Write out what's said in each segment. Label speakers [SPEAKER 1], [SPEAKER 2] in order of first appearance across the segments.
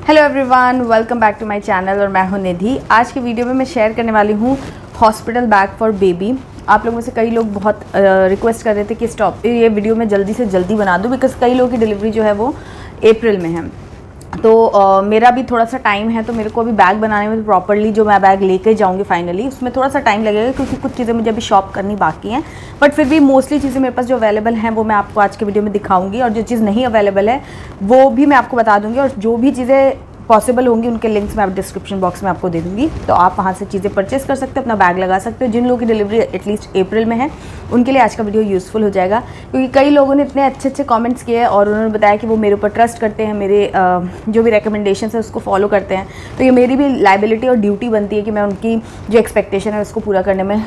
[SPEAKER 1] Hello everyone, welcome back to my channel और मैं हूं निधि। आज की वीडियो में मैं शेयर करने वाली हूं हॉस्पिटल बैग फॉर बेबी। आप लोगों में से कई लोग बहुत रिक्वेस्ट कर रहे थे कि ये वीडियो मैं जल्दी से जल्दी बना दूं, बिकॉज़ कई लोगों की डिलीवरी जो है वो अप्रैल में है। तो मेरा भी थोड़ा सा टाइम है, तो मेरे को अभी बैग बनाने में प्रॉपरली जो मैं बैग लेके जाऊंगी फाइनली, उसमें थोड़ा सा टाइम लगेगा क्योंकि कुछ चीज़ें मुझे अभी शॉप करनी बाकी हैं। बट फिर भी मोस्टली चीज़ें मेरे पास जो अवेलेबल हैं वो मैं आपको आज के वीडियो में दिखाऊंगी, और जो चीज़ नहीं अवेलेबल है वो भी मैं आपको बता दूंगी, और जो भी चीज़ें पॉसिबल होंगी उनके लिंक्स मैं आप डिस्क्रिप्शन बॉक्स में आपको दे दूंगी, तो आप वहाँ से चीज़ें परचेस कर सकते हो, अपना बैग लगा सकते हो। जिन लोगों की डिलीवरी एटलीस्ट अप्रैल में है उनके लिए आज का वीडियो यूज़फुल हो जाएगा, क्योंकि कई लोगों ने इतने अच्छे अच्छे कमेंट्स किए हैं और उन्होंने बताया कि वो मेरे ऊपर ट्रस्ट करते हैं, मेरे जो भी रिकमेंडेशन है उसको फॉलो करते हैं। तो ये मेरी भी लाइबिलिटी और ड्यूटी बनती है कि मैं उनकी जो एक्सपेक्टेशन है उसको पूरा करने में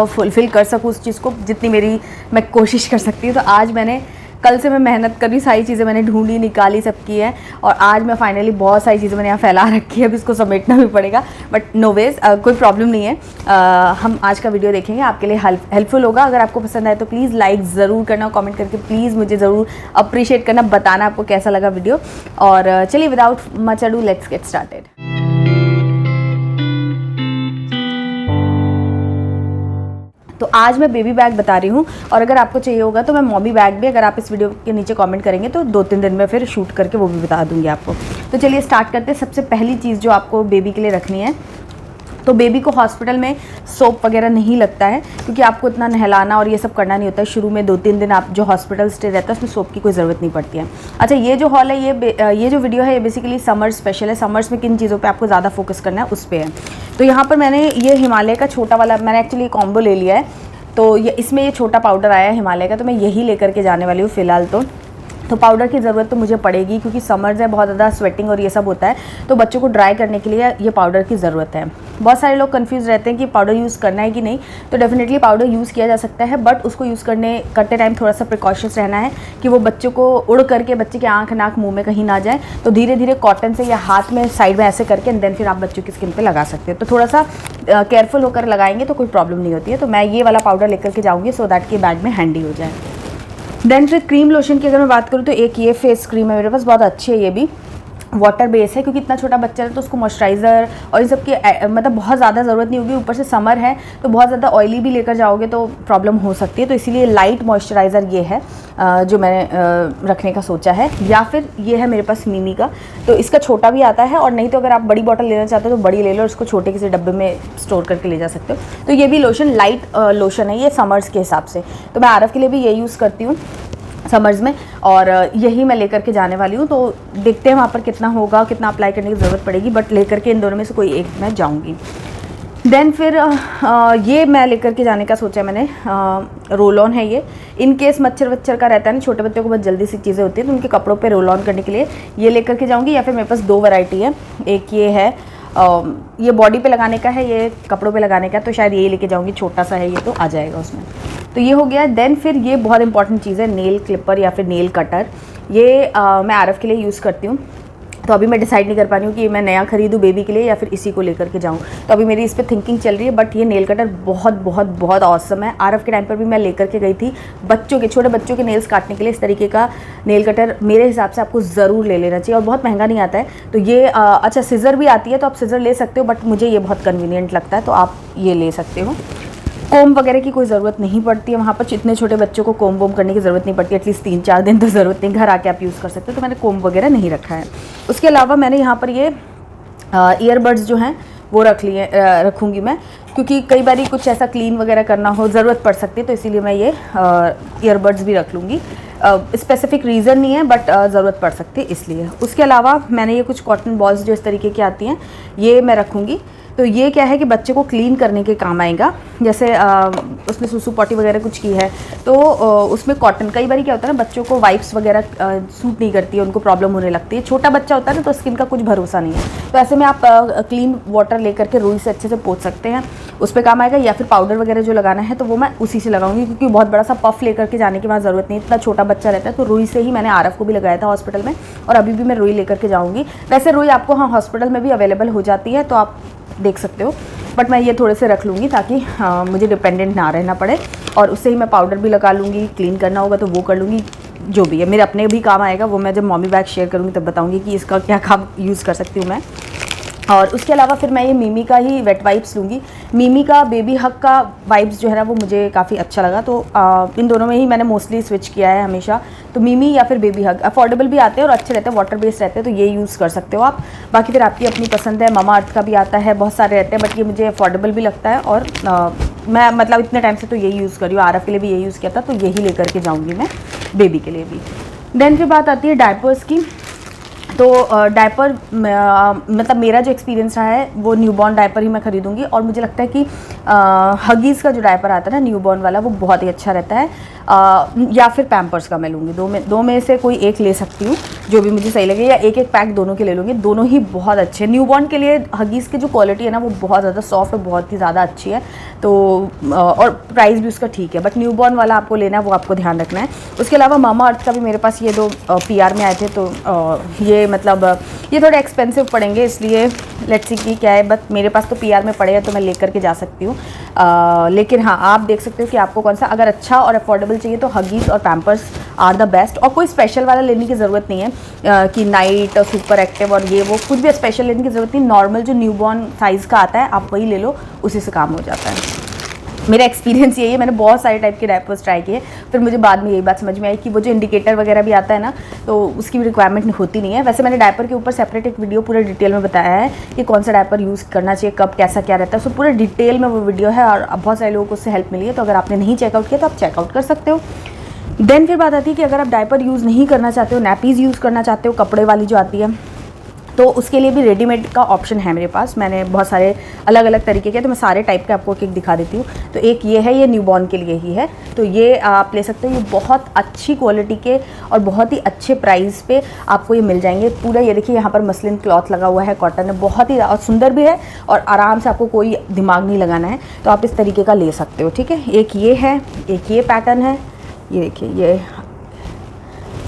[SPEAKER 1] फुलफ़िल कर सकूँ उस चीज़ को, जितनी मेरी मैं कोशिश कर सकती हूँ। तो आज मैंने कल से मैं मेहनत कर रही, सारी चीज़ें मैंने ढूंढी निकाली सब की है, और आज मैं फाइनली बहुत सारी चीज़ें मैंने यहाँ फैला रखी है। अब इसको समेटना भी पड़ेगा, बट नो वेज, कोई प्रॉब्लम नहीं है। हम आज का वीडियो देखेंगे, आपके लिए हेल्पफुल होगा। अगर आपको पसंद आए तो प्लीज़ लाइक ज़रूर करना, कमेंट करके प्लीज़ मुझे ज़रूर अप्रिशिएट करना, बताना आपको कैसा लगा वीडियो। और चलिए without much ado let's get started. तो आज मैं बेबी बैग बता रही हूँ, और अगर आपको चाहिए होगा तो मैं मॉमी बैग भी, अगर आप इस वीडियो के नीचे कमेंट करेंगे तो 2-3 दिन में फिर शूट करके वो भी बता दूंगी आपको। तो चलिए स्टार्ट करते हैं। सबसे पहली चीज़ जो आपको बेबी के लिए रखनी है, तो बेबी को हॉस्पिटल में सोप वगैरह नहीं लगता है, क्योंकि आपको इतना नहलाना और ये सब करना नहीं होता है। शुरू में 2-3 दिन आप जो हॉस्पिटल स्टे रहता है उसमें सोप की कोई ज़रूरत नहीं पड़ती है। अच्छा, ये जो हॉल है, ये जो वीडियो है ये बेसिकली समर स्पेशल है। समर्स में किन चीज़ों पे आपको ज़्यादा फोकस करना है उस पर है। तो यहाँ पर मैंने ये हिमालय का छोटा वाला, मैंने एक्चुअली कॉम्बो ले लिया है, तो ये इसमें ये छोटा पाउडर आया है हिमालय का, तो मैं यही लेकर के जाने वाली हूँ फ़िलहाल। तो पाउडर की ज़रूरत तो मुझे पड़ेगी, क्योंकि समर्स है, बहुत ज़्यादा स्वेटिंग और ये सब होता है, तो बच्चों को ड्राई करने के लिए ये पाउडर की ज़रूरत है। बहुत सारे लोग कंफ्यूज रहते हैं कि पाउडर यूज़ करना है कि नहीं, तो डेफिनेटली पाउडर यूज़ किया जा सकता है, बट उसको यूज़ करते टाइम थोड़ा सा प्रिकॉशंस रहना है कि वो बच्चों को उड़ करके बच्चे के आँख नाक मुँह में कहीं ना जाए। तो धीरे धीरे कॉटन से या हाथ में साइड में ऐसे करके एंड देन फिर आप बच्चों की स्किन पर लगा सकते हो। तो थोड़ा सा केयरफुल होकर लगाएंगे तो कोई प्रॉब्लम नहीं होती है। तो मैं ये वाला पाउडर लेकर के जाऊँगी सो दैट कि बैग में हैंडी हो जाए। देन फिर क्रीम लोशन की अगर मैं बात करूँ तो एक ये फेस क्रीम है मेरे पास, बहुत अच्छी है, ये भी वाटर बेस है, क्योंकि इतना छोटा बच्चा है तो उसको मॉइस्चराइज़र और इन सब की मतलब बहुत ज़्यादा ज़रूरत नहीं होगी। ऊपर से समर है तो बहुत ज़्यादा ऑयली भी लेकर जाओगे तो प्रॉब्लम हो सकती है, तो इसीलिए लाइट मॉइस्चराइज़र ये है जो मैंने रखने का सोचा है। या फिर ये है मेरे पास मिमी का, तो इसका छोटा भी आता है, और नहीं तो अगर आप बड़ी बॉटल लेना चाहते हो तो बड़ी ले लो और उसको छोटे किसी डब्बे में स्टोर करके ले जा सकते हो। तो ये भी लोशन लाइट लोशन है, ये समर्स के हिसाब से, तो मैं आरफ के लिए भी ये यूज़ करती हूँ समर्स में, और यही मैं लेकर के जाने वाली हूँ। तो देखते हैं वहाँ पर कितना होगा, कितना अप्लाई करने की ज़रूरत पड़ेगी, बट लेकर के इन दोनों में से कोई एक मैं जाऊँगी। देन फिर ये मैं लेकर के जाने का सोचा है मैंने, रोल ऑन है ये, इन केस मच्छर वच्छर का रहता है ना, छोटे बच्चों को बहुत जल्दी सी चीज़ें होती हैं तो उनके कपड़ों पे रोल ऑन करने के लिए ये लेकर के जाऊँगी। या फिर मेरे पास 2 वैरायटी है, एक ये है, ये बॉडी पे लगाने का है, ये कपड़ों पे लगाने का, तो शायद यही लेके जाऊँगी, छोटा सा है ये, तो आ जाएगा उसमें। तो ये हो गया। देन फिर ये बहुत इंपॉर्टेंट चीज़ है, नेल क्लिपर या फिर नेल कटर। ये मैं आरफ के लिए यूज़ करती हूँ, तो अभी मैं डिसाइड नहीं कर पा रही हूँ कि मैं नया खरीदूँ बेबी के लिए या फिर इसी को लेकर के जाऊँ, तो अभी मेरी इस पर थिंकिंग चल रही है। बट ये नेल कटर बहुत बहुत बहुत ऑसम है। आरफ के टाइम पर भी मैं लेकर के गई थी बच्चों के, छोटे बच्चों के नेल्स काटने के लिए। इस तरीके का नेल कटर मेरे हिसाब से आपको ज़रूर ले लेना चाहिए, और बहुत महंगा नहीं आता है। तो ये अच्छा, सिज़र भी आती है तो आप सिज़र ले सकते हो, बट मुझे ये बहुत कन्वीनियंट लगता है, तो आप ये ले सकते हो। कोम वगैरह की कोई ज़रूरत नहीं पड़ती है वहाँ पर, इतने छोटे बच्चों को कोम वोम करने की ज़रूरत नहीं पड़ती, एटलीस्ट 3-4 दिन तो ज़रूरत नहीं, घर आके आप यूज़ कर सकते हो। तो मैंने कोम वगैरह नहीं रखा है। उसके अलावा मैंने यहाँ पर ये ईयरबड्स जो हैं वो रखूँगी मैं, क्योंकि कई बार कुछ ऐसा क्लीन वगैरह करना हो, ज़रूरत पड़ सकती है, तो इसीलिए मैं ये ईयरबड्स भी रख लूँगी। स्पेसिफिक रीज़न नहीं है, बट ज़रूरत पड़ सकती है इसलिए। उसके अलावा मैंने ये कुछ कॉटन बॉल्स जो इस तरीके की आती हैं ये मैं रखूँगी। तो ये क्या है कि बच्चे को क्लीन करने के काम आएगा, जैसे उसने सुसु पॉटी वगैरह कुछ की है तो उसमें कॉटन, कई बार क्या होता है ना, बच्चों को वाइप्स वगैरह सूट नहीं करती है, उनको प्रॉब्लम होने लगती है। छोटा बच्चा होता है ना तो स्किन का कुछ भरोसा नहीं है, तो ऐसे में आप क्लीन वाटर लेकर के रुई से अच्छे से पोंछ सकते हैं, उस पर काम आएगा। या फिर पाउडर वगैरह जो लगाना है तो वो मैं उसी से लगाऊंगी, क्योंकि बहुत बड़ा सा पफ लेकर के जाने की वहाँ ज़रूरत नहीं, इतना छोटा बच्चा रहता है। तो रुई से ही मैंने आरफ को भी लगाया था हॉस्पिटल में, और अभी भी मैं रुई लेकर के जाऊँगी। वैसे रुई आपको हाँ हॉस्पिटल में भी अवेलेबल हो जाती है, तो आप देख सकते हो, बट मैं ये थोड़े से रख लूँगी ताकि मुझे डिपेंडेंट ना रहना पड़े, और उससे ही मैं पाउडर भी लगा लूँगी, क्लीन करना होगा तो वो कर लूँगी। जो भी है मेरे अपने भी काम आएगा, वो मैं जब मॉमी बैग शेयर करूँगी तब बताऊँगी कि इसका क्या काम यूज़ कर सकती हूँ मैं। और उसके अलावा फिर मैं ये मिमी का ही वेट वाइप्स लूँगी। मिमी का बेबी हग का वाइप्स जो है ना वो मुझे काफ़ी अच्छा लगा, तो इन दोनों में ही मैंने मोस्टली स्विच किया है हमेशा। तो मिमी या फिर बेबी हग अफोर्डेबल भी आते हैं और अच्छे रहते हैं, वाटर बेस्ड रहते हैं, तो ये यूज़ कर सकते हो आप। बाकी फिर आपकी अपनी पसंद है। मामा अर्थ का भी आता है, बहुत सारे रहते हैं, बट ये मुझे अफोर्डेबल भी लगता है और मैं मतलब इतने टाइम से तो यही यूज़ कर रही हूँ। आरफ के लिए भी यही यूज़ किया था, तो यही लेकर के जाऊँगी मैं बेबी के लिए भी। देन फिर बात आती है डायपर्स की। तो डायपर मतलब मेरा जो एक्सपीरियंस रहा है वो न्यूबॉर्न डायपर ही मैं ख़रीदूँगी, और मुझे लगता है कि हगीज़ का जो डायपर आता है ना न्यूबॉर्न वाला, वो बहुत ही अच्छा रहता है। या फिर पैम्पर्स का मैं लूँगी, दो में से कोई एक ले सकती हूँ, जो भी मुझे सही लगे, या एक पैक दोनों के ले लूँगी। दोनों ही बहुत अच्छे। न्यूबॉर्न के लिए हगीज़ की जो क्वालिटी है ना वो बहुत ज़्यादा सॉफ्ट और बहुत ही ज़्यादा अच्छी है, तो और प्राइस भी उसका ठीक है, बट न्यूबॉर्न वाला आपको लेना है वो आपको ध्यान रखना है। उसके अलावा मामा अर्थ का भी मेरे पास ये 2 PR में आए थे, तो ये मतलब ये थोड़े एक्सपेंसिव पड़ेंगे, इसलिए लेट्स सी की क्या है, बट मेरे पास तो PR में पड़े हैं तो मैं लेकर के जा सकती हूँ। लेकिन हाँ, आप देख सकते हो कि आपको कौन सा अगर अच्छा और अफोर्डेबल चाहिए तो हगीज़ और पैम्पर्स आर द बेस्ट। और कोई स्पेशल वाला लेने की ज़रूरत नहीं है कि नाइट और सुपर एक्टिव और ये वो, कुछ भी स्पेशल लेने की ज़रूरत नहीं। नॉर्मल जो न्यूबॉर्न साइज़ का आता है आप वही ले लो, उसी से काम हो जाता है। मेरा एक्सपीरियंस यही है, मैंने बहुत सारे टाइप के डायपर्स ट्राई किए, फिर मुझे बाद में यही बात समझ में आई कि वो जो इंडिकेटर वगैरह भी आता है ना, तो उसकी भी रिक्वायरमेंट होती नहीं है। वैसे मैंने डायपर के ऊपर सेपरेट एक वीडियो पूरे डिटेल में बताया है कि कौन सा डायपर यूज़ करना चाहिए, कब कैसा क्या रहता है, सो पूरे डिटेल में वो वीडियो है और बहुत सारे लोगों को उससे हेल्प मिली है। तो अगर आपने नहीं चेकआउट किया तो आप चेकआउट कर सकते हो। देन फिर बात आती है कि अगर आप डायपर यूज़ नहीं करना चाहते हो, नैपीज़ यूज़ करना चाहते हो, कपड़े वाली जो आती है, तो उसके लिए भी रेडीमेड का ऑप्शन है मेरे पास। मैंने बहुत सारे अलग अलग तरीके के, तो मैं सारे टाइप के आपको एक दिखा देती हूँ। तो एक ये है, ये न्यूबॉर्न के लिए ही है, तो ये आप ले सकते हो। ये बहुत अच्छी क्वालिटी के और बहुत ही अच्छे प्राइस पे आपको ये मिल जाएंगे। पूरा ये देखिए यहाँ पर मसलिन क्लॉथ लगा हुआ है, कॉटन है, बहुत ही और सुंदर भी है और आराम से, आपको कोई दिमाग नहीं लगाना है, तो आप इस तरीके का ले सकते हो। ठीक है, एक ये है, एक ये पैटर्न है, ये देखिए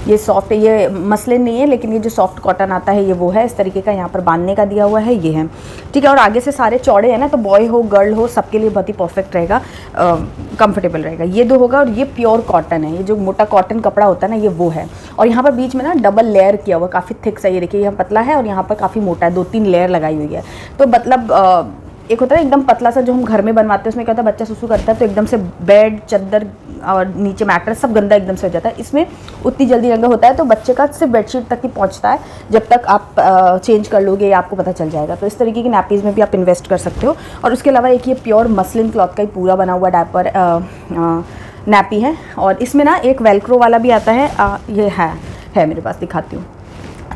[SPEAKER 1] ये सॉफ्ट है, ये मसलिन नहीं है, लेकिन ये जो सॉफ्ट कॉटन आता है ये वो है। इस तरीके का यहाँ पर बांधने का दिया हुआ है, ये है। ठीक है, और आगे से सारे चौड़े हैं ना, तो बॉय हो गर्ल हो सबके लिए बहुत ही परफेक्ट रहेगा, कंफर्टेबल रहेगा। ये 2 होगा, और ये प्योर कॉटन है, ये जो मोटा कॉटन कपड़ा होता है ना, ये वो है। और यहाँ पर बीच में ना डबल लेयर किया हुआ, काफ़ी थिक सा, ये देखिए यहाँ पतला है और यहाँ पर काफ़ी मोटा है, 2-3 लेयर लगाई हुई है। तो मतलब एक होता है एकदम पतला सा जो हम घर में बनवाते हैं, उसमें क्या होता है बच्चा सुसु करता है तो एकदम से बेड, चादर और नीचे मैट्रेस सब गंदा एकदम से हो जाता है। इसमें उतनी जल्दी गंदा होता है तो बच्चे का सिर्फ बेडशीट तक ही पहुंचता है, जब तक आप चेंज कर लोगे या आपको पता चल जाएगा। तो इस तरीके की नैपीज़ में भी आप इन्वेस्ट कर सकते हो। और उसके अलावा एक ये प्योर मसलिन क्लॉथ का ही पूरा बना हुआ डायपर नैपी है, और इसमें ना एक वेलक्रो वाला भी आता है, ये है मेरे पास, दिखाती हूँ।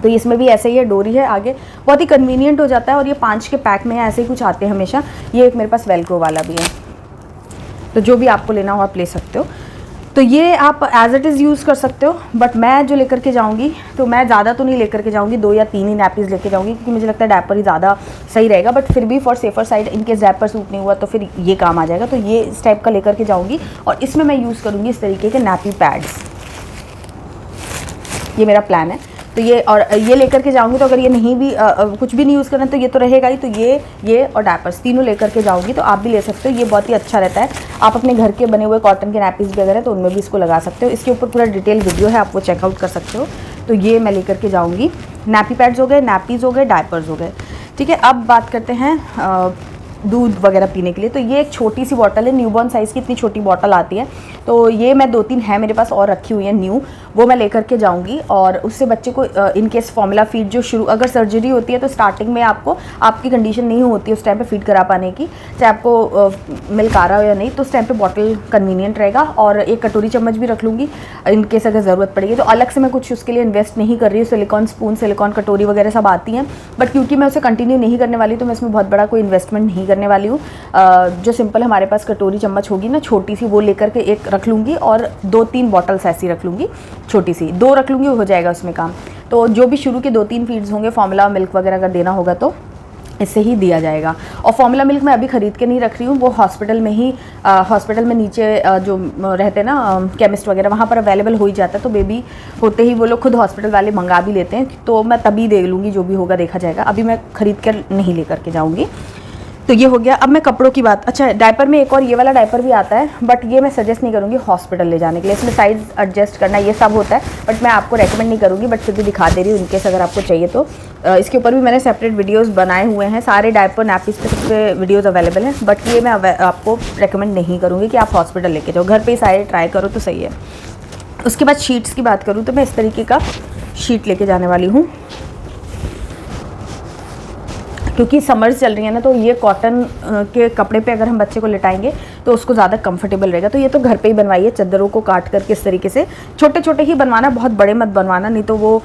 [SPEAKER 1] तो इसमें भी ऐसे ही है, डोरी है आगे, बहुत ही कन्वीनियंट हो जाता है, और ये 5 के पैक में ऐसे ही कुछ आते हैं हमेशा। ये एक मेरे पास वेलक्रो वाला भी है, तो जो भी आपको लेना हो आप ले सकते हो। तो ये आप एज इट इज़ यूज़ कर सकते हो, बट मैं जो लेकर के जाऊँगी, तो मैं ज़्यादा तो नहीं लेकर के जाऊँगी, 2 या 3 ही नैपीज़ लेके जाऊँगी, क्योंकि मुझे लगता है डायपर ही ज़्यादा सही रहेगा। बट फिर भी for safer side, in case diaper suit नहीं हुआ तो फिर ये काम आ जाएगा, तो ये इस टाइप का लेकर के जाऊँगी। और इसमें मैं यूज़ करूँगी इस तरीके के नैपी पैड्स, ये मेरा प्लान है। तो ये और ये लेकर के जाऊंगी, तो अगर ये नहीं भी कुछ भी नहीं यूज़ करना तो ये तो रहेगा ही, तो ये और डायपर्स तीनों लेकर के जाऊंगी, तो आप भी ले सकते हो। ये बहुत ही अच्छा रहता है, आप अपने घर के बने हुए कॉटन के नैपीज़ भी अगर है तो उनमें भी इसको लगा सकते हो। इसके ऊपर पूरा डिटेल वीडियो है, आप वो चेकआउट कर सकते हो। तो ये मैं लेकर के जाऊँगी। नैपी पैड्स हो गए, नैपीज़ हो गए, डायपर्स हो गए। ठीक है, अब बात करते हैं दूध वगैरह पीने के लिए। तो ये एक छोटी सी बॉटल है, न्यूबॉर्न साइज़ की इतनी छोटी बॉटल आती है, तो ये मैं 2-3 है मेरे पास और रखी हुई है न्यू, वो मैं लेकर के जाऊंगी। और उससे बच्चे को इनकेस फॉर्मूला फीड जो शुरू, अगर सर्जरी होती है तो स्टार्टिंग में आपको, आपकी कंडीशन नहीं होती उस टाइम पे फीड करा पाने की, चाहे आपको मिल्क आ रहा हो या नहीं, तो उस टाइम पे बॉटल कन्वीनियंट रहेगा। और एक कटोरी चम्मच भी रख लूँगी इनकेस अगर ज़रूरत पड़ेगी। तो अलग से मैं कुछ उसके लिए इन्वेस्ट नहीं कर रही हूँ, सिलिकॉन स्पून, सिलिकॉन कटोरी वगैरह सब आती हैं, बट क्योंकि मैं उसे कंटिन्यू नहीं करने वाली तो मैं इसमें बहुत बड़ा कोई इन्वेस्टमेंट नहीं करने वाली हूँ। जो सिंपल हमारे पास कटोरी चम्मच होगी ना छोटी सी, वो लेकर के एक रख लूँगी, और 2-3 बॉटल्स ऐसी रख लूँगी, छोटी सी 2 रख लूँगी, हो जाएगा उसमें काम। तो जो भी शुरू के 2-3 फीड्स होंगे, फॉर्मूला मिल्क वगैरह अगर देना होगा तो इससे ही दिया जाएगा। और फॉर्मूला मिल्क मैं अभी ख़रीद के नहीं रख रही हूँ, वो हॉस्पिटल में ही हॉस्पिटल में नीचे जो रहते हैं ना केमिस्ट वगैरह, वहाँ पर अवेलेबल हो ही जाता है। तो बेबी होते ही वो लोग खुद हॉस्पिटल वाले मंगा भी लेते हैं, तो मैं तभी दे लूँगी, जो भी होगा देखा जाएगा। अभी मैं ख़रीद कर नहीं लेकर के जाऊँगी। तो ये हो गया। अब मैं कपड़ों की बात, अच्छा डायपर में एक और ये वाला डायपर भी आता है, बट ये मैं सजेस्ट नहीं करूँगी हॉस्पिटल ले जाने के लिए। इसमें साइज़ एडजस्ट करना ये सब होता है, बट मैं आपको रेकमेंड नहीं करूँगी, बट फिर भी दिखा दे रही हूँ इनकेस अगर आपको चाहिए तो। इसके ऊपर भी मैंने सेपरेट वीडियोस बनाए हुए हैं, सारे डायपर नैपीज़ पे सब पे वीडियोस अवेलेबल हैं, बट ये मैं आपको रेकमेंड नहीं करूँगी कि आप हॉस्पिटल लेके जाओ, घर पे ही सारे ट्राई करो तो सही है। उसके बाद शीट्स की बात करूँ तो मैं इस तरीके का शीट लेके जाने वाली हूँ, क्योंकि समर्स चल रही है ना, तो ये कॉटन के कपड़े पे अगर हम बच्चे को लिटाएंगे तो उसको ज़्यादा कंफर्टेबल रहेगा। तो ये तो घर पे ही बनवाइए, चादरों को काट करके इस तरीके से, छोटे छोटे ही बनवाना, बहुत बड़े मत बनवाना, नहीं तो वो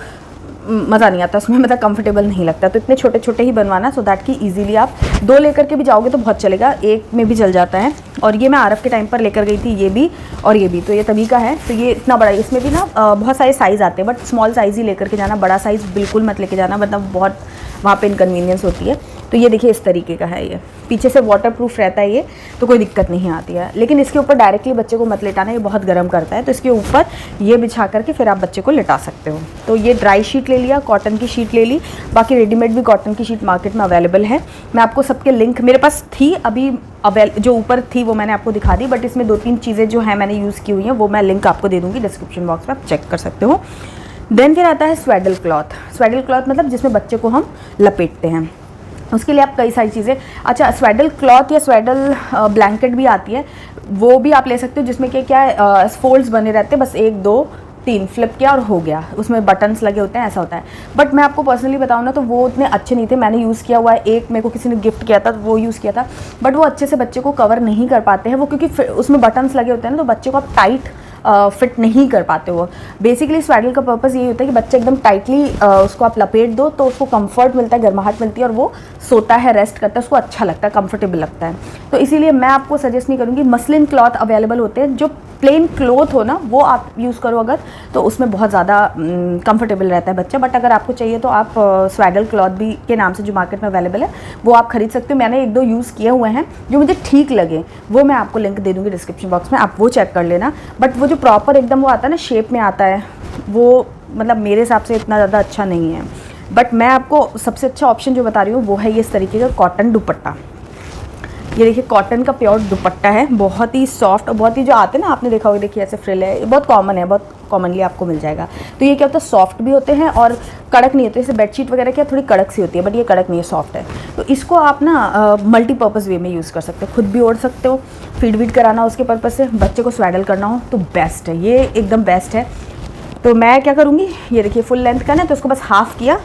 [SPEAKER 1] मज़ा नहीं आता उसमें, मतलब कंफर्टेबल नहीं लगता। तो इतने छोटे छोटे ही बनवाना, सो दैट कि इजीली आप 2 लेकर के भी जाओगे तो बहुत चलेगा, एक में भी चल जाता है। और ये मैं आरफ के टाइम पर लेकर गई थी, ये भी और ये भी, तो ये तभी का है। तो ये इतना बड़ा, इसमें भी ना बहुत सारे साइज़ आते हैं, बट स्मॉल साइज़ ही लेकर के जाना, बड़ा साइज़ बिल्कुल मत लेके जाना, मतलब बहुत वहाँ पे इनकन्वीनियंस होती है। तो ये देखिए इस तरीके का है, ये पीछे से वाटरप्रूफ रहता है ये, तो कोई दिक्कत नहीं आती है। लेकिन इसके ऊपर डायरेक्टली बच्चे को मत लेटाना, ये बहुत गर्म करता है, तो इसके ऊपर ये बिछा करके फिर आप बच्चे को लेटा सकते हो। तो ये ड्राई शीट ले लिया, कॉटन की शीट ले ली, बाकी रेडीमेड भी कॉटन की शीट मार्केट में अवेलेबल है। मैं आपको सबके लिंक, मेरे पास थी अभी जो ऊपर थी वो मैंने आपको दिखा दी, बट इसमें 2-3 चीज़ें जो हैं मैंने यूज़ की हुई हैं, वो मैं लिंक आपको दे दूँगी डिस्क्रिप्शन बॉक्स में, आप चेक कर सकते हो। देन फिर आता है स्वेडल क्लॉथ। स्वेडल क्लॉथ मतलब जिसमें बच्चे को हम लपेटते हैं, उसके लिए आप कई सारी चीज़ें, अच्छा स्वेडल क्लॉथ या स्वेडल ब्लैंकेट भी आती है, वो भी आप ले सकते हो, जिसमें क्या है फोल्ड्स बने रहते हैं, बस 1 2 3 फ्लिप किया और हो गया, उसमें बटन्स लगे होते हैं, ऐसा होता है। बट मैं आपको पर्सनली बताऊँ ना तो वो उतने अच्छे नहीं थे, मैंने यूज़ किया हुआ है, एक मेरे को किसी ने गिफ्ट किया था तो वो यूज़ किया था, बट वो अच्छे से बच्चे को कवर नहीं कर पाते हैं वो, क्योंकि उसमें बटन्स लगे होते हैं ना, तो बच्चे को आप टाइट फिट नहीं कर पाते हो। बेसिकली स्वेडल का पर्पस यही होता है कि बच्चा एकदम टाइटली उसको आप लपेट दो तो उसको कंफर्ट मिलता है, गर्माहट मिलती है, और वो सोता है, रेस्ट करता है, उसको अच्छा लगता है, कंफर्टेबल लगता है। तो इसीलिए मैं आपको सजेस्ट नहीं करूँगी। मसलिन क्लॉथ अवेलेबल होते हैं, जो प्लेन क्लोथ हो ना वो आप यूज़ करो अगर, तो उसमें बहुत ज़्यादा कंफर्टेबल रहता है बच्चा। बट अगर आपको चाहिए तो आप स्वेडल क्लॉथ भी के नाम से जो मार्केट में अवेलेबल है वो आप खरीद सकते हो। मैंने 1-2 यूज़ किए हुए हैं जो मुझे ठीक लगे, वो मैं आपको लिंक दे दूँगी डिस्क्रिप्शन बॉक्स में, आप वो चेक कर लेना। बट वो जो प्रॉपर एकदम वो आता है ना, शेप में आता है, वो मतलब मेरे हिसाब से इतना ज़्यादा अच्छा नहीं है। बट मैं आपको सबसे अच्छा ऑप्शन जो बता रही हूँ वो है ये इस तरीके का कॉटन दुपट्टा। ये देखिए कॉटन का प्योर दुपट्टा है, बहुत ही सॉफ्ट और बहुत ही, जो आते हैं ना आपने देखा होगा, देखिए ऐसे फ्रिल है, ये बहुत कॉमन है, बहुत कॉमनली आपको मिल जाएगा। तो ये क्या होता है, सॉफ्ट भी होते हैं और कड़क नहीं होते, जैसे बेडशीट वगैरह क्या थोड़ी कड़क सी होती है, बट ये कड़क नहीं है, सॉफ्ट है। तो इसको आप ना मल्टीपर्पज़ वे में यूज़ कर सकते हो, खुद भी ओढ़ सकते हो, फीड वीड कराना उसके पर्पज़ से, बच्चे को स्वेडल करना हो तो बेस्ट है, ये एकदम बेस्ट है। तो मैं क्या करूँगी, ये देखिए फुल लेंथ का ना, तो उसको बस हाफ़ किया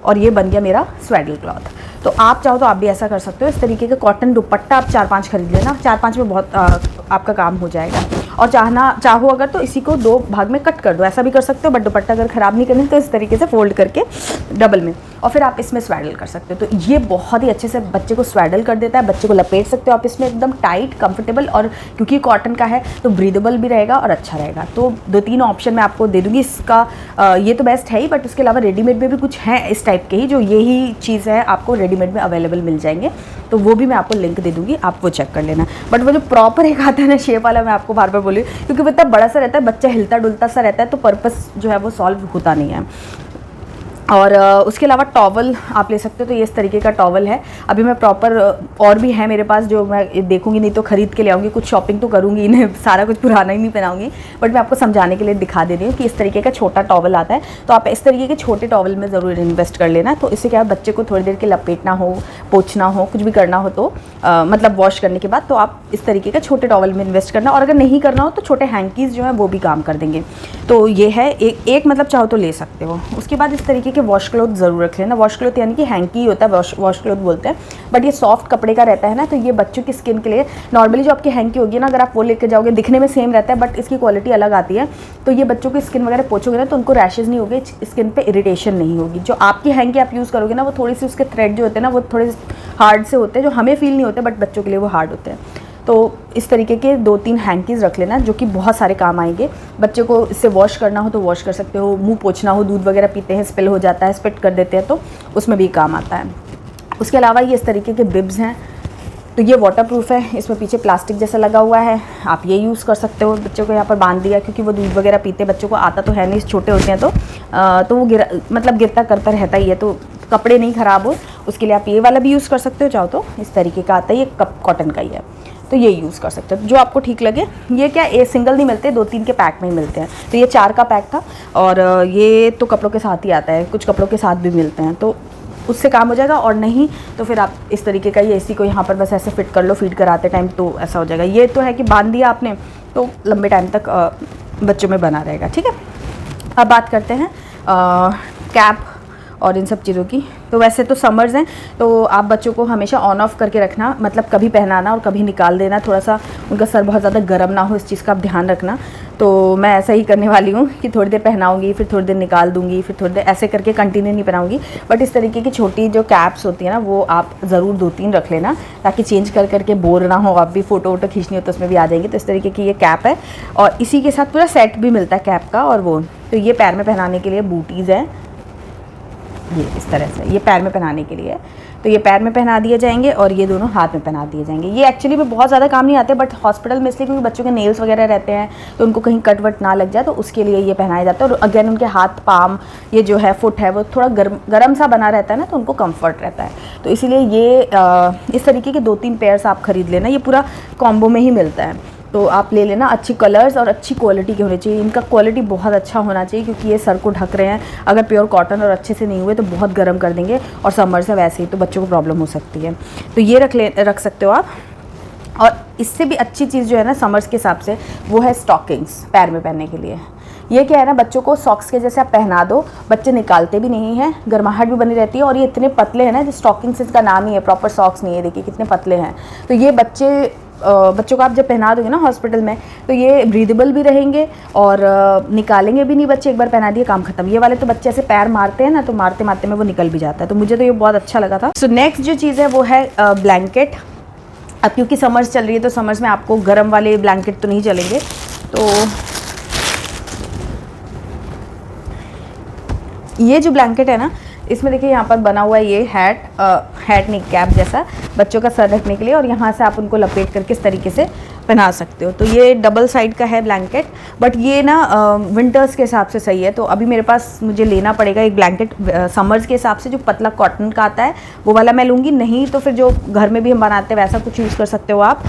[SPEAKER 1] और ये बन गया मेरा स्वेडल क्लॉथ। तो आप चाहो तो आप भी ऐसा कर सकते हो, इस तरीके का कॉटन दुपट्टा आप 4-5 खरीद लेना, 4-5 में बहुत आपका काम हो जाएगा। और चाहो अगर तो इसी को 2 भाग में कट कर दो, ऐसा भी कर सकते हो। बट दुपट्टा अगर ख़राब नहीं करना तो इस तरीके से फोल्ड करके डबल में, और फिर आप इसमें स्वेडल कर सकते हो। तो ये बहुत ही अच्छे से बच्चे को स्वेडल कर देता है, बच्चे को लपेट सकते हो आप इसमें, एकदम टाइट कंफर्टेबल, और क्योंकि कॉटन का है तो ब्रीदेबल भी रहेगा और अच्छा रहेगा। तो 2-3 ऑप्शन मैं आपको दे दूँगी इसका, ये तो बेस्ट है ही, बट उसके अलावा रेडीमेड में भी कुछ हैं इस टाइप के ही, जो यही चीज़ है आपको रेडीमेड में अवेलेबल मिल जाएंगे, तो वो भी मैं आपको लिंक दे दूँगी, आप वो चेक कर लेना। बट वो जो प्रॉपर एक आता है ना शेप वाला, मैं आपको बार बार बोली, क्योंकि वो इतना बड़ा सा रहता है, बच्चा हिलता डुलता सा रहता है, तो पर्पस जो है वो सॉल्व होता नहीं है। और उसके अलावा टॉवल आप ले सकते हो, तो ये इस तरीके का टॉवल है। अभी मैं प्रॉपर और भी है मेरे पास जो मैं देखूंगी, नहीं तो ख़रीद के ले आऊँगी, कुछ शॉपिंग तो करूँगी, इन्हें सारा कुछ पुराना ही नहीं पहनाऊँगी, बट मैं आपको समझाने के लिए दिखा दे रही हूँ कि इस तरीके का छोटा टॉवल आता है। तो आप इस तरीके के छोटे टॉवल में ज़रूर इन्वेस्ट कर लेना, तो इससे क्या है, बच्चे को थोड़ी देर के लपेटना हो, पोंछना हो, कुछ भी करना हो तो मतलब वॉश करने के बाद, तो आप इस तरीके का छोटे टॉवल में इन्वेस्ट करना। और अगर नहीं करना हो तो छोटे हैंकीज़ जो है वो भी काम कर देंगे। तो ये है एक मतलब चाहो तो ले सकते हो। उसके बाद इस तरीके के वॉश क्लॉथ ज़रूर रख लेना। वॉश क्लॉथ यानी कि हैंकी होता है, वॉश क्लॉथ बोलते हैं, बट ये सॉफ्ट कपड़े का रहता है ना, तो ये बच्चों की स्किन के लिए, नॉर्मली जो आपकी हैंकी होगी ना, अगर आप वो लेके जाओगे, दिखने में सेम रहता है बट इसकी क्वालिटी अलग आती है। तो ये बच्चों की स्किन वगैरह पोछोगे ना तो उनको रैशेज़ नहीं होगी, स्किन पे इरिटेशन नहीं होगी। जो आपकी हैंकी आप यूज़ करोगे ना, वो थोड़ी सी उसके थ्रेड जो होते हैं ना, वो थोड़े हार्ड से होते हैं, जो हमें फील नहीं होते बट बच्चों के लिए वो हार्ड होते हैं। तो इस तरीके के 2-3 हैंकीज़ रख लेना, जो कि बहुत सारे काम आएंगे। बच्चे को इससे वॉश करना हो तो वॉश कर सकते हो, मुंह पोंछना हो, दूध वगैरह पीते हैं, स्पिल हो जाता है, स्पिट कर देते हैं, तो उसमें भी काम आता है। उसके अलावा ये इस तरीके के बिब्स हैं, तो ये वाटरप्रूफ है, इसमें पीछे प्लास्टिक जैसा लगा हुआ है, आप ये यूज़ कर सकते हो। बच्चों को यहाँ पर बांध दिया, क्योंकि वो दूध वगैरह पीते, बच्चों को आता तो है नहीं, छोटे होते हैं तो वो गिरता करता रहता ही है, तो कपड़े नहीं ख़राब हो। उसके लिए आप ये वाला भी यूज़ कर सकते हो, चाहो तो इस तरीके का आता है, ये कप कॉटन का ही है, तो ये यूज़ कर सकते हो जो आपको ठीक लगे। ये क्या ये सिंगल नहीं मिलते, 2-3 के पैक में ही मिलते हैं, तो ये 4 का पैक था और ये तो कपड़ों के साथ ही आता है, कुछ कपड़ों के साथ भी मिलते हैं, तो उससे काम हो जाएगा। और नहीं तो फिर आप इस तरीके का ये इसी को यहाँ पर बस ऐसे फिट कर लो, फीड कराते टाइम, तो ऐसा हो जाएगा। ये तो है कि बांध दिया आपने तो लंबे टाइम तक बच्चों में बना रहेगा, ठीक है। अब बात करते हैं कैप और इन सब चीज़ों की। तो वैसे तो समर्स हैं तो आप बच्चों को हमेशा ऑन ऑफ करके रखना, मतलब कभी पहनाना और कभी निकाल देना, थोड़ा सा उनका सर बहुत ज़्यादा गर्म ना हो, इस चीज़ का आप ध्यान रखना। तो मैं ऐसा ही करने वाली हूँ कि थोड़ी देर पहनाऊँगी, फिर थोड़ी देर निकाल दूँगी, फिर थोड़ी देर, ऐसे करके कंटिन्यू नहीं पहनाऊँगी। बट इस तरीके की छोटी जो कैप्स होती है ना, वो आप ज़रूर 2-3 रख लेना, ताकि चेंज कर करके बोर ना हो, आप भी फ़ोटो वोटो खींचनी हो तो उसमें भी आ जाएंगी। तो इस तरीके की ये कैप है और इसी के साथ पूरा सेट भी मिलता है कैप का। और वो तो ये पैर में पहनाने के लिए बूटीज़ हैं, ये इस तरह से, ये पैर में पहनाने के लिए, तो ये पैर में पहना दिए जाएंगे और ये दोनों हाथ में पहना दिए जाएंगे। ये एक्चुअली में बहुत ज़्यादा काम नहीं आते, बट हॉस्पिटल में इसलिए क्योंकि बच्चों के नेल्स वगैरह रहते हैं तो उनको कहीं कट वट ना लग जाए, तो उसके लिए ये पहनाया जाता है। और अगेन उनके हाथ पाम ये जो है फुट है वो थोड़ा गर्म सा बना रहता है ना, तो उनको कम्फर्ट रहता है। तो इसीलिए ये इस तरीके के 2-3 पेयर्स आप खरीद लेना, ये पूरा कॉम्बो में ही मिलता है, तो आप ले लेना। अच्छी कलर्स और अच्छी क्वालिटी के होने चाहिए, इनका क्वालिटी बहुत अच्छा होना चाहिए क्योंकि ये सर को ढक रहे हैं। अगर प्योर कॉटन और अच्छे से नहीं हुए तो बहुत गर्म कर देंगे, और समर से वैसे ही तो बच्चों को प्रॉब्लम हो सकती है। तो ये रख सकते हो आप। और इससे भी अच्छी चीज़ जो है ना समर्स के हिसाब से, वो है स्टॉकिंग्स पैर में पहनने के लिए। ये क्या है ना, बच्चों को सॉक्स के जैसे आप पहना दो, बच्चे निकालते भी नहीं हैं, गर्माहट भी बनी रहती है। और ये इतने पतले हैं ना, जो स्टॉकिंग्स इसका नाम ही है, प्रॉपर सॉक्स नहीं है, देखिए कितने पतले हैं। तो ये बच्चों को आप जब पहना दोगे ना हॉस्पिटल में, तो ये ब्रीदेबल भी रहेंगे और निकालेंगे भी नहीं बच्चे, एक बार पहना दिए काम खत्म। ये वाले तो बच्चे ऐसे पैर मारते हैं ना, तो मारते मारते में वो निकल भी जाता है। तो मुझे तो ये बहुत अच्छा लगा था। सो नेक्स्ट जो चीज़ है वो है ब्लैंकेट। अब क्योंकि समर्स चल रही है तो समर्स में आपको गर्म वाले ब्लैंकेट तो नहीं चलेंगे, तो ये जो ब्लैंकेट है ना, इसमें देखिए यहाँ पर बना हुआ है ये हैट नहीं, कैप जैसा, बच्चों का सर ढकने के लिए, और यहाँ से आप उनको लपेट करके इस तरीके से पहना सकते हो। तो ये डबल साइड का है ब्लैंकेट, बट ये ना विंटर्स के हिसाब से सही है। तो अभी मेरे पास मुझे लेना पड़ेगा एक ब्लैंकेट समर्स के हिसाब से, जो पतला कॉटन का आता है वो वाला मैं लूँगी। नहीं तो फिर जो घर में भी हम बनाते हैं वैसा कुछ यूज़ कर सकते हो आप।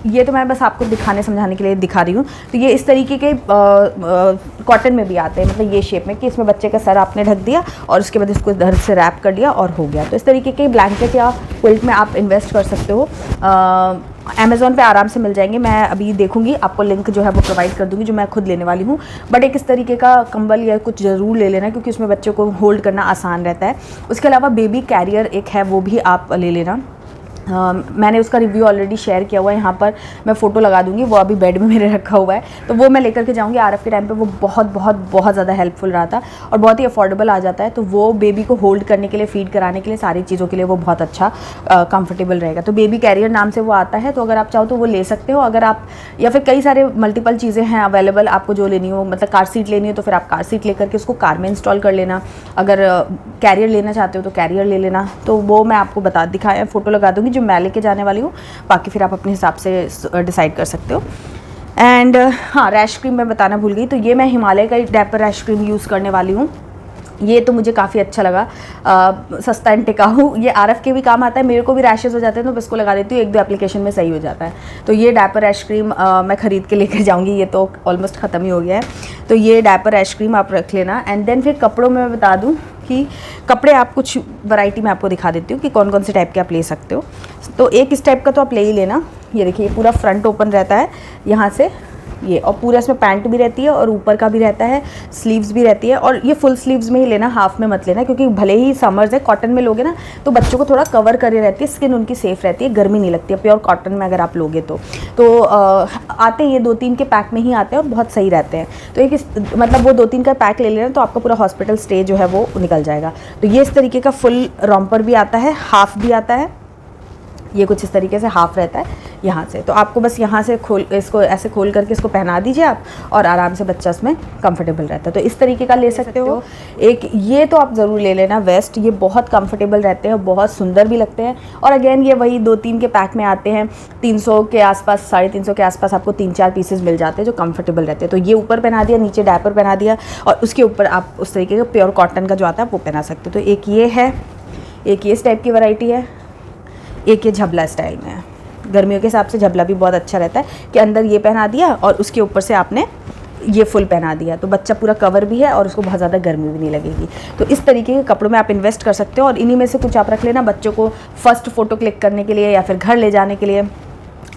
[SPEAKER 1] ये तो मैं बस आपको दिखाने समझाने के लिए दिखा रही हूँ। तो ये इस तरीके के कॉटन में भी आते हैं, मतलब ये शेप में कि इसमें बच्चे का सर आपने ढक दिया और उसके बाद इसको इधर से रैप कर दिया और हो गया। तो इस तरीके के ब्लैंकेट या क्विल्ट में आप इन्वेस्ट कर सकते हो। अमेज़ॉन पे आराम से मिल जाएंगे, मैं अभी देखूंगी, आपको लिंक जो है वो प्रोवाइड कर दूंगी, जो मैं खुद लेने वाली हूँ। बट एक इस तरीके का कंबल या कुछ ज़रूर ले लेना, क्योंकि उसमें बच्चों को होल्ड करना आसान रहता है। उसके अलावा बेबी कैरियर एक है, वो भी आप ले लेना। मैंने उसका रिव्यू ऑलरेडी शेयर किया हुआ है, यहाँ पर मैं फ़ोटो लगा दूँगी, वो अभी बेड में मेरे रखा हुआ है, तो वो मैं लेकर के जाऊँगी। आरएफ के टाइम पे वो बहुत बहुत बहुत ज़्यादा हेल्पफुल रहा था और बहुत ही अफोर्डेबल आ जाता है। तो वो बेबी को होल्ड करने के लिए, फीड कराने के लिए, सारी चीज़ों के लिए वो बहुत अच्छा कंफर्टेबल रहेगा। तो बेबी कैरियर नाम से वो आता है, तो अगर आप चाहो तो वो ले सकते हो। अगर आप, या फिर कई सारे मल्टीपल चीज़ें हैं अवेलेबल, आपको जो लेनी हो, मतलब कार सीट लेनी हो तो फिर आप कार सीट लेकर के उसको कार में इंस्टॉल कर लेना। अगर कैरियर लेना चाहते हो तो कैरियर ले लेना। तो वो मैं आपको दिखाया, फ़ोटो लगा दूँगी जो मैं लेके जाने वाली हूँ, बाकी फिर आप अपने हिसाब से डिसाइड कर सकते हो। एंड हाँ, रैश क्रीम मैं बताना भूल गई, तो ये मैं हिमालय का डायपर रैश क्रीम यूज़ करने वाली हूँ। ये तो मुझे काफ़ी अच्छा लगा, सस्ता एंड टिकाऊ। ये आरएफ के भी काम आता है, मेरे को भी रैशेज़ हो जाते हैं तो इसको लगा देती हूँ, 1-2 एप्लीकेशन में सही हो जाता है। तो ये डायपर रैश क्रीम मैं ख़रीद के लेकर जाऊँगी, ये तो ऑलमोस्ट ख़त्म ही हो गया है। तो ये डायपर रैश क्रीम आप रख लेना। एंड देन फिर कपड़ों में मैं बता दूँ कि कपड़े आप कुछ वैरायटी में आपको दिखा देती हूँ कि कौन कौन से टाइप के आप ले सकते हो। तो एक इस टाइप का तो आप ले ही लेना। ये देखिए, ये पूरा फ्रंट ओपन रहता है यहाँ से ये, और पूरा इसमें पैंट भी रहती है और ऊपर का भी रहता है, स्लीव्स भी रहती है। और ये फुल स्लीव्स में ही लेना, हाफ में मत लेना, क्योंकि भले ही समर्स है, कॉटन में लोगे ना तो बच्चों को थोड़ा कवर करे रहती है, स्किन उनकी सेफ रहती है, गर्मी नहीं लगती है प्योर कॉटन में अगर आप लोगे तो आते हैं ये 2-3 के पैक में ही आते हैं और बहुत सही रहते हैं। तो एक मतलब वो 2-3 का पैक ले लेना तो आपका पूरा हॉस्पिटल स्टे जो है वो निकल जाएगा। तो ये इस तरीके का फुल रॉम्पर भी आता है, हाफ भी आता है। ये कुछ इस तरीके से हाफ रहता है यहाँ से, तो आपको बस यहाँ से इसको ऐसे खोल करके इसको पहना दीजिए आप, और आराम से बच्चा इसमें कंफर्टेबल रहता है। तो इस तरीके का ले सकते हो। एक ये तो आप ज़रूर ले लेना वेस्ट, ये बहुत कंफर्टेबल रहते हैं और बहुत सुंदर भी लगते हैं। और अगेन ये वही 2-3 के पैक में आते हैं, 300 के आसपास, 350 के आसपास आपको 3-4 पीसेज मिल जाते हैं जो कंफर्टेबल रहते हैं। तो ये ऊपर पहना दिया, नीचे डायपर पहना दिया, और उसके ऊपर आप उस तरीके का प्योर कॉटन का जो आता है वो पहना सकते हो। तो एक ये है, एक ये इस टाइप की वैरायटी है, एक ये झबला स्टाइल में है। गर्मियों के हिसाब से झबला भी बहुत अच्छा रहता है कि अंदर ये पहना दिया और उसके ऊपर से आपने ये फुल पहना दिया, तो बच्चा पूरा कवर भी है और उसको बहुत ज़्यादा गर्मी भी नहीं लगेगी। तो इस तरीके के कपड़ों में आप इन्वेस्ट कर सकते हो और इन्हीं में से कुछ आप रख लेना बच्चों को फर्स्ट फ़ोटो क्लिक करने के लिए या फिर घर ले जाने के लिए,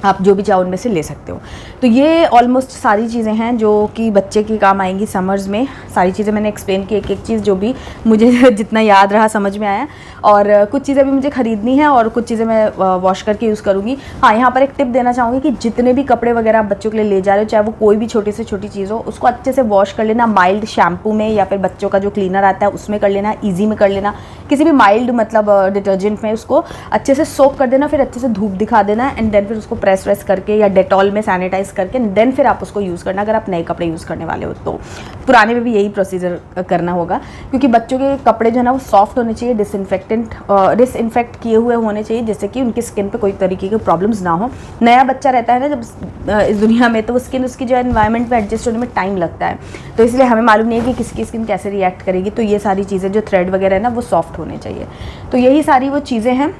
[SPEAKER 1] आप जो भी चाहो उनमें से ले सकते हो। तो ये ऑलमोस्ट सारी चीज़ें हैं जो कि बच्चे के काम आएंगी समर्स में। सारी चीज़ें मैंने एक्सप्लेन की, एक एक चीज़ जो भी मुझे जितना याद रहा समझ में आया। और कुछ चीज़ें भी मुझे ख़रीदनी है और कुछ चीज़ें मैं वॉश करके यूज़ करूँगी। हाँ, यहाँ पर एक टिप देना चाहूँगी कि जितने भी कपड़े वगैरह आप बच्चों के लिए ले जा रहे हो, चाहे वो कोई भी छोटी से छोटी चीज़ हो, उसको अच्छे से वॉश कर लेना माइल्ड शैम्पू में या फिर बच्चों का जो क्लीनर आता है उसमें कर लेना, ईजी में कर लेना, किसी भी माइल्ड मतलब डिटर्जेंट में उसको अच्छे से सोक कर देना, फिर अच्छे से धूप दिखा देना एंड देन फिर उसको प्रेस व्रेस करके या डेटॉल में सैनिटाइज करके देन फिर आप उसको यूज़ करना, अगर आप नए कपड़े यूज़ करने वाले हो तो। पुराने में भी यही प्रोसीजर करना होगा क्योंकि बच्चों के कपड़े जो है ना वो सॉफ्ट होने चाहिए, डिसइंफेक्ट किए हुए होने चाहिए, जिससे कि उनकी स्किन पे कोई तरीके की प्रॉब्लम्स ना हो। नया बच्चा रहता है ना जब इस दुनिया में, तो वो स्किन उसकी जो है एनवायरनमेंट में एडजस्ट होने में टाइम लगता है, तो इसलिए हमें मालूम नहीं है कि किसकी स्किन कैसे रिएक्ट करेगी। तो ये सारी चीज़ें जो थ्रेड वगैरह है ना वो सॉफ्ट होने चाहिए। तो यही सारी वो चीज़ें हैं।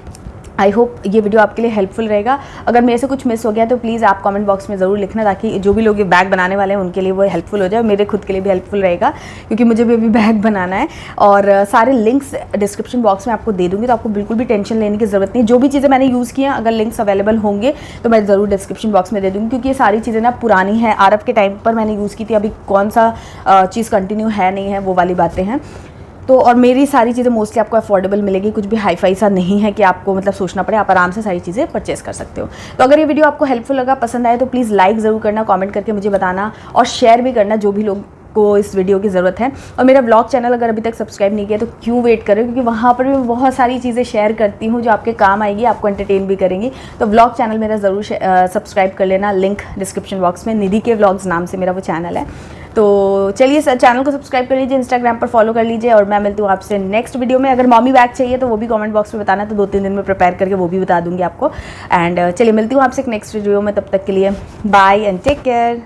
[SPEAKER 1] आई होप ये वीडियो आपके लिए हेल्पफुल रहेगा। अगर मेरे से कुछ मिस हो गया तो प्लीज़ आप कमेंट बॉक्स में ज़रूर लिखना, ताकि जो भी लोग ये बैग बनाने वाले हैं उनके लिए वो हेल्पफुल हो जाए, मेरे खुद के लिए भी हेल्पफुल रहेगा क्योंकि मुझे भी अभी बैग बनाना है। और सारे लिंक्स डिस्क्रिप्शन बॉक्स में आपको दे दूँगी, तो आपको बिल्कुल भी टेंशन लेने की ज़रूरत नहीं। जो भी चीज़ें मैंने यूज़ की हैं अगर लिंक्स अवेलेबल होंगे तो मैं ज़रूर डिस्क्रिप्शन बॉक्स में दे दूँगी, क्योंकि ये सारी चीज़ें ना पुरानी है, आरब के टाइम पर मैंने यूज़ की थी, अभी कौन सा चीज़ कंटिन्यू है नहीं है वो वाली बातें हैं। तो और मेरी सारी चीज़ें मोस्टली आपको अफोर्डेबल मिलेगी, कुछ भी हाई फाई सा नहीं है कि आपको मतलब सोचना पड़े, आप आराम से सारी चीज़ें परचेस कर सकते हो। तो अगर ये वीडियो आपको हेल्पफुल लगा, पसंद आए तो प्लीज़ लाइक ज़रूर करना, कमेंट करके मुझे बताना और शेयर भी करना जो भी लोग को इस वीडियो की ज़रूरत है। और मेरा व्लॉग चैनल अगर अभी तक सब्सक्राइब नहीं किया तो क्यों वेट करें, क्योंकि वहाँ पर भी मैं बहुत सारी चीज़ें शेयर करती हूँ जो आपके काम आएगी, आपको एंटरटेन भी करेंगी। तो व्लॉग चैनल मेरा ज़रूर सब्सक्राइब कर लेना, लिंक डिस्क्रिप्शन बॉक्स में, निधि के व्लॉग्स नाम से मेरा वो चैनल है। तो चलिए चैनल को सब्सक्राइब कर लीजिए, इंस्टाग्राम पर फॉलो कर लीजिए और मैं मिलती हूँ आपसे नेक्स्ट वीडियो में। अगर मॉमी बैग चाहिए तो वो भी कमेंट बॉक्स में बताना, तो 2-3 दिन में प्रिपेयर करके वो भी बता दूँगी आपको। एंड चलिए मिलती हूँ आपसे नेक्स्ट वीडियो में, तब तक के लिए बाय एंड टेक केयर।